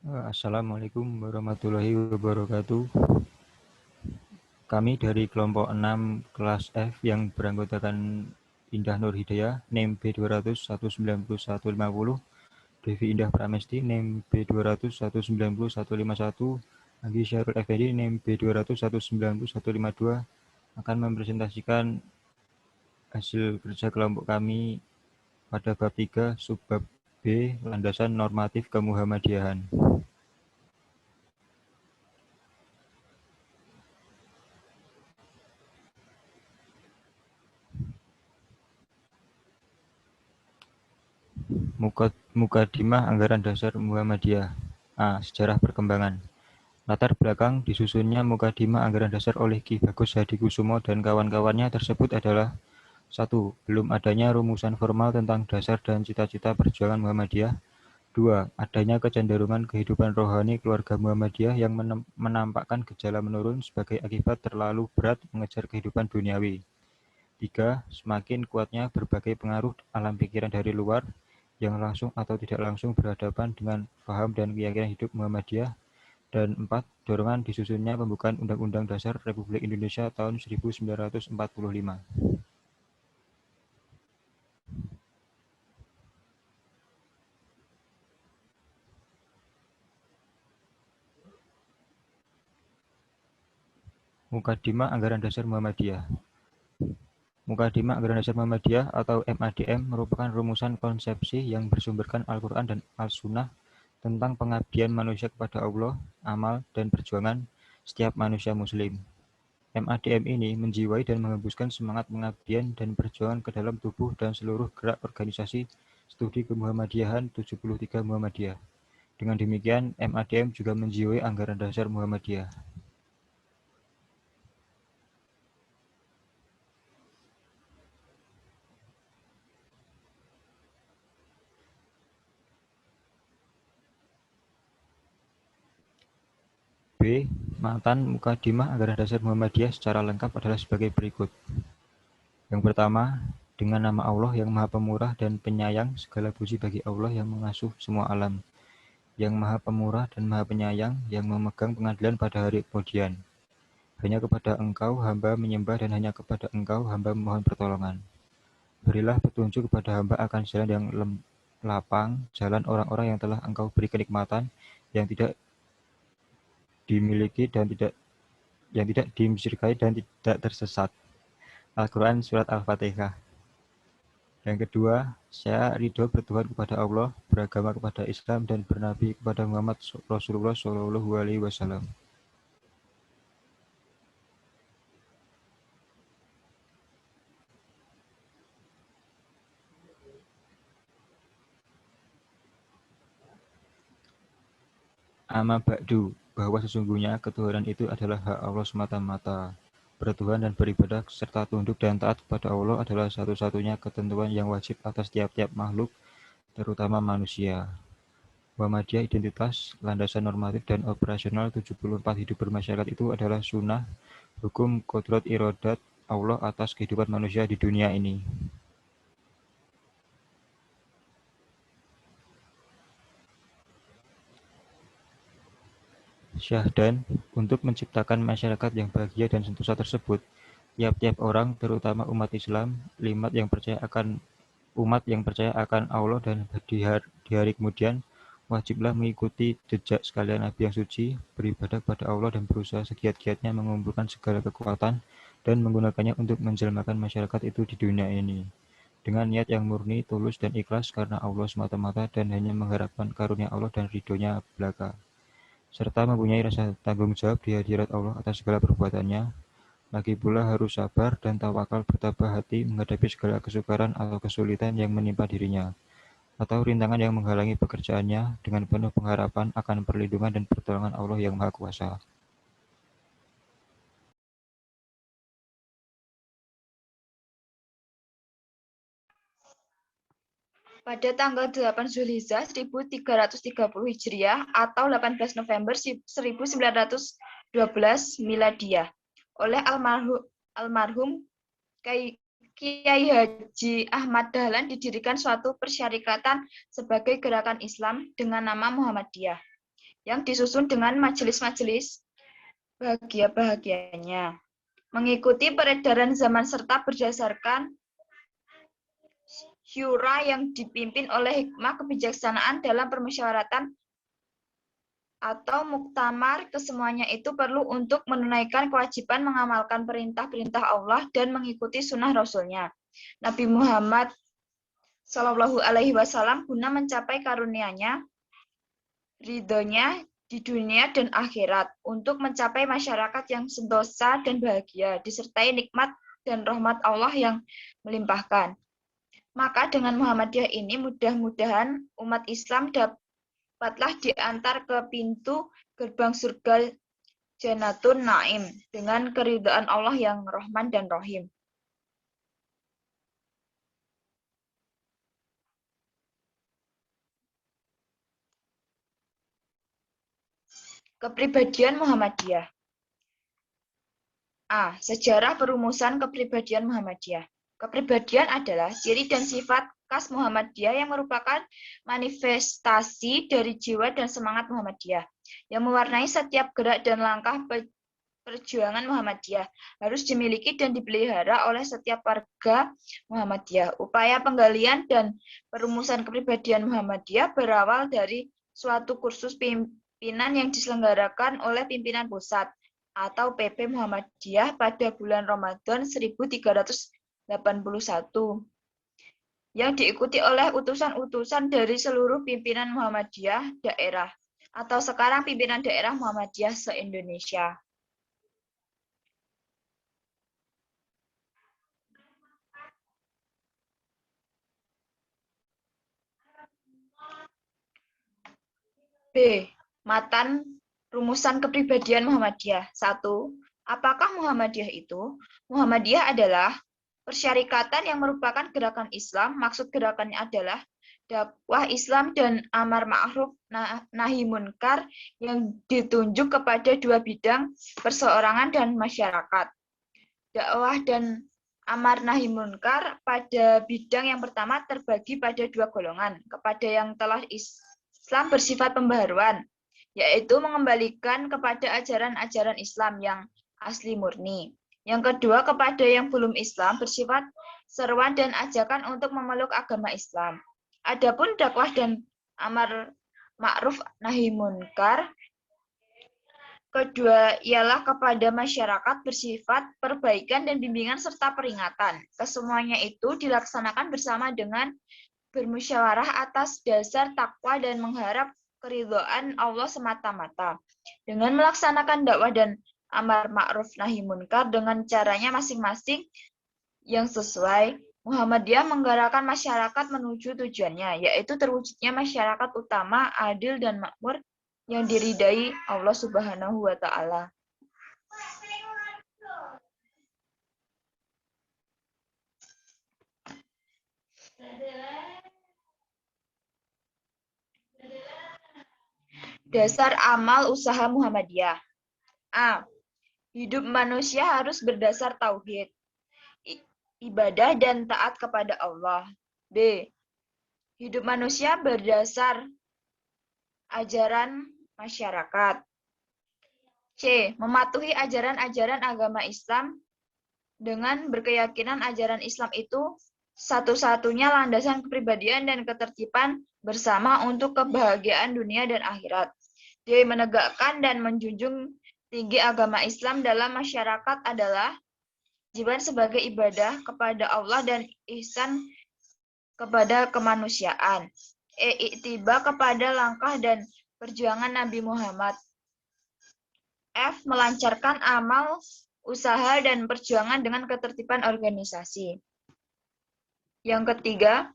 Assalamualaikum warahmatullahi wabarakatuh. Kami dari kelompok 6 kelas F yang beranggotakan Indah Nur Hidayah, NIM B200190150, Devi Indah Pramesti, NIM B200190151, Anggi Syahrul Effendi, NIM B200190152, akan mempresentasikan hasil kerja kelompok kami pada bab 3, subbab B, landasan normatif kemuhamadiyahan. Mukadimah Anggaran Dasar Muhammadiyah. A. Sejarah perkembangan. Latar belakang disusunnya Mukadimah Anggaran Dasar oleh Ki Bagus Hadikusumo dan kawan-kawannya tersebut adalah: 1. Belum adanya rumusan formal tentang dasar dan cita-cita perjuangan Muhammadiyah. 2. Adanya kecenderungan kehidupan rohani keluarga Muhammadiyah yang menampakkan gejala menurun sebagai akibat terlalu berat mengejar kehidupan duniawi. 3. Semakin kuatnya berbagai pengaruh alam pikiran dari luar yang langsung atau tidak langsung berhadapan dengan paham dan keyakinan hidup Muhammadiyah. Dan 4. Dorongan disusunnya pembukaan Undang-Undang Dasar Republik Indonesia tahun 1945. Mukadimah Anggaran Dasar Muhammadiyah. Mukadimah Anggaran Dasar Muhammadiyah atau MADM merupakan rumusan konsepsi yang bersumberkan Al-Quran dan Al-Sunnah tentang pengabdian manusia kepada Allah, amal, dan perjuangan setiap manusia muslim. MADM ini menjiwai dan mengembuskan semangat pengabdian dan perjuangan ke dalam tubuh dan seluruh gerak organisasi studi kemuhammadiyahan 73 Muhammadiyah. Dengan demikian, MADM juga menjiwai Anggaran Dasar Muhammadiyah. B. Matan Mukadimah Anggaran Dasar Muhammadiyah secara lengkap adalah sebagai berikut. Yang pertama, dengan nama Allah yang Maha Pemurah dan Penyayang, segala puji bagi Allah yang mengasuh semua alam, yang Maha Pemurah dan Maha Penyayang, yang memegang pengadilan pada hari kemudian. Hanya kepada Engkau hamba menyembah dan hanya kepada Engkau hamba memohon pertolongan. Berilah petunjuk kepada hamba akan jalan yang lapang, jalan orang-orang yang telah Engkau beri kenikmatan, yang tidak dimiliki dan yang tidak dimusyrikai dan tidak tersesat. Al-Quran Surat Al-Fatihah. Yang kedua, saya ridho bertuhan kepada Allah, beragama kepada Islam, dan bernabi kepada Muhammad Rasulullah SAW. Amma ba'du, bahwa sesungguhnya ketuhanan itu adalah hak Allah semata-mata. Bertuhan dan beribadah serta tunduk dan taat kepada Allah adalah satu-satunya ketentuan yang wajib atas tiap-tiap makhluk, terutama manusia. Muhammadiyah identitas, landasan normatif dan operasional 74 hidup bermasyarakat itu adalah sunnah, hukum kodrat irodat Allah atas kehidupan manusia di dunia ini. Syahdan, untuk menciptakan masyarakat yang bahagia dan sentosa tersebut, tiap-tiap orang, terutama umat Islam, umat yang percaya akan Allah dan di hari kemudian, wajiblah mengikuti jejak sekalian Nabi yang suci, beribadah kepada Allah dan berusaha segiat-giatnya mengumpulkan segala kekuatan dan menggunakannya untuk menjelmakan masyarakat itu di dunia ini. Dengan niat yang murni, tulus, dan ikhlas karena Allah semata-mata dan hanya mengharapkan karunia Allah dan ridhonya belaka. Serta mempunyai rasa tanggung jawab di hadirat Allah atas segala perbuatannya. Lagi pula harus sabar dan tawakal bertabah hati menghadapi segala kesukaran atau kesulitan yang menimpa dirinya, atau rintangan yang menghalangi pekerjaannya, dengan penuh pengharapan akan perlindungan dan pertolongan Allah yang Maha Kuasa. Pada tanggal 8 Zulhijjah 1330 Hijriah atau 18 November 1912 Miladiah oleh almarhum Kiai Haji Ahmad Dahlan didirikan suatu persyarikatan sebagai gerakan Islam dengan nama Muhammadiyah. yang disusun dengan majelis-majelis bahagia-bahagianya. Mengikuti peredaran zaman serta berdasarkan syura yang dipimpin oleh hikmah kebijaksanaan dalam permusyawaratan atau muktamar, kesemuanya itu perlu untuk menunaikan kewajiban mengamalkan perintah-perintah Allah dan mengikuti sunnah Rasulnya. Nabi Muhammad Shallallahu Alaihi Wasallam guna mencapai karunia-Nya, ridhonya di dunia dan akhirat, untuk mencapai masyarakat yang sentosa dan bahagia, disertai nikmat dan rahmat Allah yang melimpahkan. Maka dengan Muhammadiyah ini mudah-mudahan umat Islam dapatlah diantar ke pintu gerbang surga Jannatun Naim dengan keridhaan Allah yang Rahman dan Rahim. Kepribadian Muhammadiyah. A. Sejarah perumusan kepribadian Muhammadiyah. Kepribadian adalah ciri dan sifat khas Muhammadiyah yang merupakan manifestasi dari jiwa dan semangat Muhammadiyah yang mewarnai setiap gerak dan langkah perjuangan Muhammadiyah, harus dimiliki dan dipelihara oleh setiap warga Muhammadiyah. Upaya penggalian dan perumusan kepribadian Muhammadiyah berawal dari suatu kursus pimpinan yang diselenggarakan oleh pimpinan pusat atau PP Muhammadiyah pada bulan Ramadan 1381 yang diikuti oleh utusan-utusan dari seluruh pimpinan Muhammadiyah daerah atau sekarang pimpinan daerah Muhammadiyah se-Indonesia. B. Matan rumusan kepribadian Muhammadiyah. 1. Apakah Muhammadiyah itu? Muhammadiyah adalah persyarikatan yang merupakan gerakan Islam. Maksud gerakannya adalah dakwah Islam dan amar ma'ruf nahi munkar yang ditunjuk kepada dua bidang, perseorangan dan masyarakat. Dakwah dan amar nahi munkar pada bidang yang pertama terbagi pada dua golongan. Kepada yang telah Islam bersifat pembaharuan, yaitu mengembalikan kepada ajaran-ajaran Islam yang asli murni. Yang kedua, kepada yang belum Islam bersifat seruan dan ajakan untuk memeluk agama Islam. Adapun dakwah dan amar ma'ruf nahi munkar kedua ialah kepada masyarakat bersifat perbaikan dan bimbingan serta peringatan. Kesemuanya itu dilaksanakan bersama dengan bermusyawarah atas dasar takwa dan mengharap keridhaan Allah semata-mata. Dengan melaksanakan dakwah dan amar ma'ruf nahi munkar dengan caranya masing-masing yang sesuai, Muhammadiyah menggerakkan masyarakat menuju tujuannya, yaitu terwujudnya masyarakat utama, adil dan makmur yang diridai Allah Subhanahu wa Ta'ala. Dasar amal usaha Muhammadiyah. A. Hidup manusia harus berdasar tauhid, ibadah dan taat kepada Allah. B. Hidup manusia berdasar ajaran masyarakat. C. Mematuhi ajaran-ajaran agama Islam dengan berkeyakinan ajaran Islam itu satu-satunya landasan kepribadian dan ketertiban bersama untuk kebahagiaan dunia dan akhirat. D. Menegakkan dan menjunjung tinggi agama Islam dalam masyarakat adalah kewajiban sebagai ibadah kepada Allah dan ihsan kepada kemanusiaan. E. Iktiba kepada langkah dan perjuangan Nabi Muhammad. F. Melancarkan amal, usaha, dan perjuangan dengan ketertiban organisasi. Yang ketiga,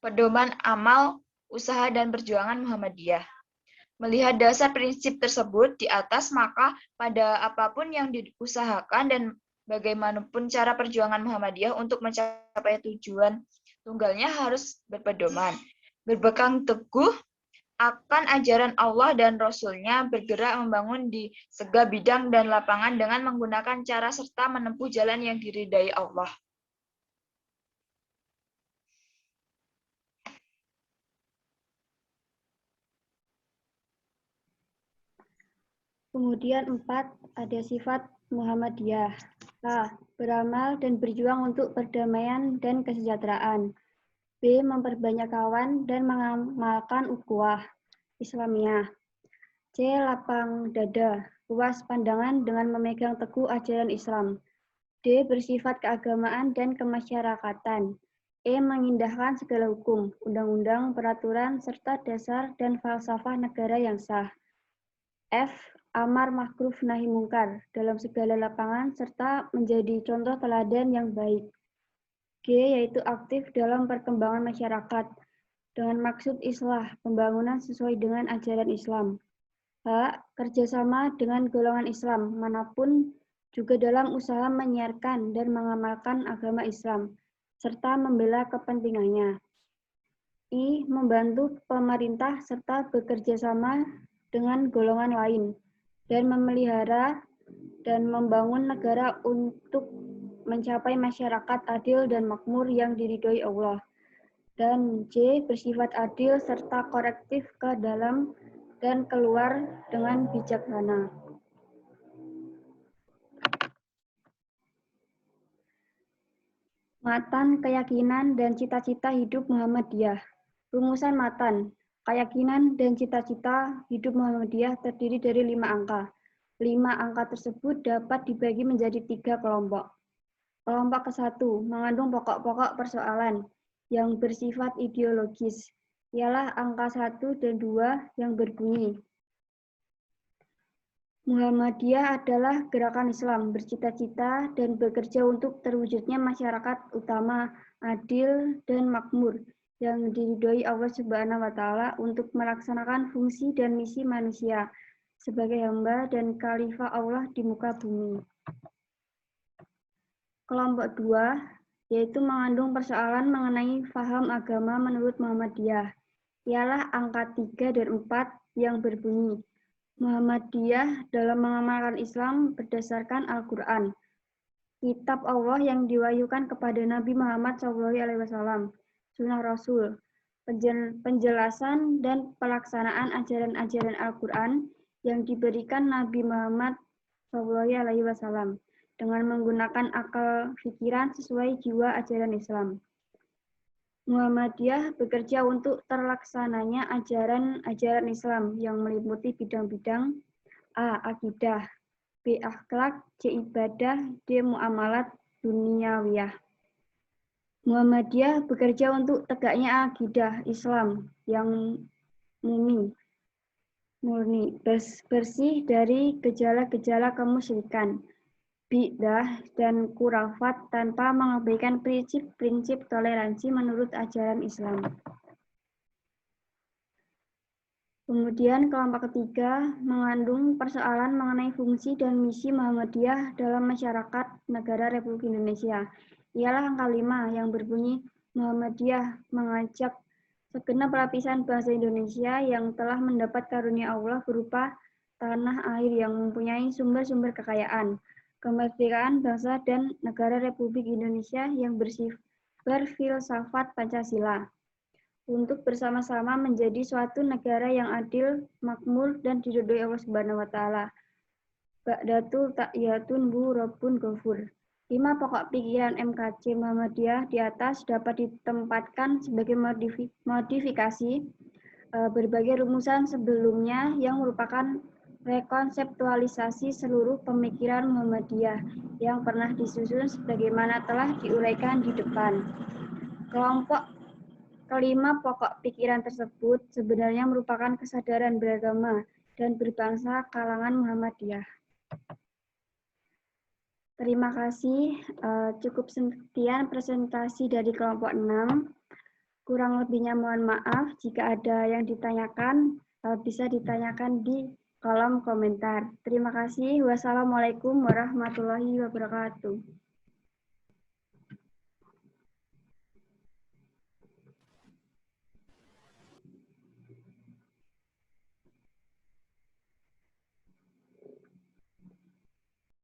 pedoman amal, usaha, dan perjuangan Muhammadiyah. Melihat dasar prinsip tersebut di atas, maka pada apapun yang diusahakan dan bagaimanapun cara perjuangan Muhammadiyah untuk mencapai tujuan tunggalnya harus berpedoman, berpegang teguh akan ajaran Allah dan Rasul-Nya, bergerak membangun di segala bidang dan lapangan dengan menggunakan cara serta menempuh jalan yang diridai Allah. Kemudian 4, ada sifat Muhammadiyah. A. Beramal dan berjuang untuk perdamaian dan kesejahteraan. B. Memperbanyak kawan dan mengamalkan ukhuwah Islamiyah. C. Lapang dada, luas pandangan dengan memegang teguh ajaran Islam. D. Bersifat keagamaan dan kemasyarakatan. E. Mengindahkan segala hukum, undang-undang, peraturan, serta dasar dan falsafah negara yang sah. F. Amar ma'ruf nahi mungkar dalam segala lapangan serta menjadi contoh teladan yang baik. G. Yaitu aktif dalam perkembangan masyarakat dengan maksud islah pembangunan sesuai dengan ajaran Islam. H. Kerjasama dengan golongan Islam manapun juga dalam usaha menyiarkan dan mengamalkan agama Islam serta membela kepentingannya. I. Membantu pemerintah serta bekerja sama dengan golongan lain dan memelihara dan membangun negara untuk mencapai masyarakat adil dan makmur yang diridhoi Allah. Dan J. Bersifat adil serta korektif ke dalam dan keluar dengan bijaksana. Matan, keyakinan, dan cita-cita hidup Muhammadiyah. Rumusan matan. Keyakinan dan cita-cita hidup Muhammadiyah terdiri dari 5 angka. 5 angka tersebut dapat dibagi menjadi 3 kelompok. Kelompok ke-1 mengandung pokok-pokok persoalan yang bersifat ideologis, ialah angka 1 dan 2 yang berbunyi. Muhammadiyah adalah gerakan Islam bercita-cita dan bekerja untuk terwujudnya masyarakat utama, adil, dan makmur yang diridhoi Allah Subhanahu wa Ta'ala untuk melaksanakan fungsi dan misi manusia sebagai hamba dan khalifah Allah di muka bumi. Kelompok 2 yaitu mengandung persoalan mengenai faham agama menurut Muhammadiyah, ialah angka 3 dan 4 yang berbunyi. Muhammadiyah dalam mengamalkan Islam berdasarkan Al-Quran, kitab Allah yang diwahyukan kepada Nabi Muhammad SAW, Sunnah Rasul, penjelasan dan pelaksanaan ajaran-ajaran Al-Quran yang diberikan Nabi Muhammad SAW dengan menggunakan akal pikiran sesuai jiwa ajaran Islam. Muhammadiyah bekerja untuk terlaksananya ajaran-ajaran Islam yang meliputi bidang-bidang A. Akidah, B. Akhlak, C. Ibadah, D. Muamalat duniawiyah. Muhammadiyah bekerja untuk tegaknya akidah Islam yang murni, bersih dari gejala-gejala kemusyrikan, bid'ah, dan khurafat tanpa mengabaikan prinsip-prinsip toleransi menurut ajaran Islam. Kemudian kelompok ketiga mengandung persoalan mengenai fungsi dan misi Muhammadiyah dalam masyarakat negara Republik Indonesia. Ialah angka 5 yang berbunyi Muhammadiyah mengajak segenap lapisan bangsa Indonesia yang telah mendapat karunia Allah berupa tanah air yang mempunyai sumber-sumber kekayaan, kemerdekaan bangsa dan negara Republik Indonesia yang berfilsafat Pancasila, untuk bersama-sama menjadi suatu negara yang adil, makmur, dan diridhoi Allah Subhanahu wa Ta'ala. Ba'datul ta'yatun bu rabbun ghafur. 5 pokok pikiran MKC Muhammadiyah di atas dapat ditempatkan sebagai modifikasi berbagai rumusan sebelumnya yang merupakan rekonseptualisasi seluruh pemikiran Muhammadiyah yang pernah disusun sebagaimana telah diuraikan di depan. Kelompok kelima pokok pikiran tersebut sebenarnya merupakan kesadaran beragama dan berbangsa kalangan Muhammadiyah. Terima kasih. Cukup sekian presentasi dari kelompok 6. Kurang lebihnya mohon maaf. Jika ada yang ditanyakan, bisa ditanyakan di kolom komentar. Terima kasih. Wassalamualaikum warahmatullahi wabarakatuh.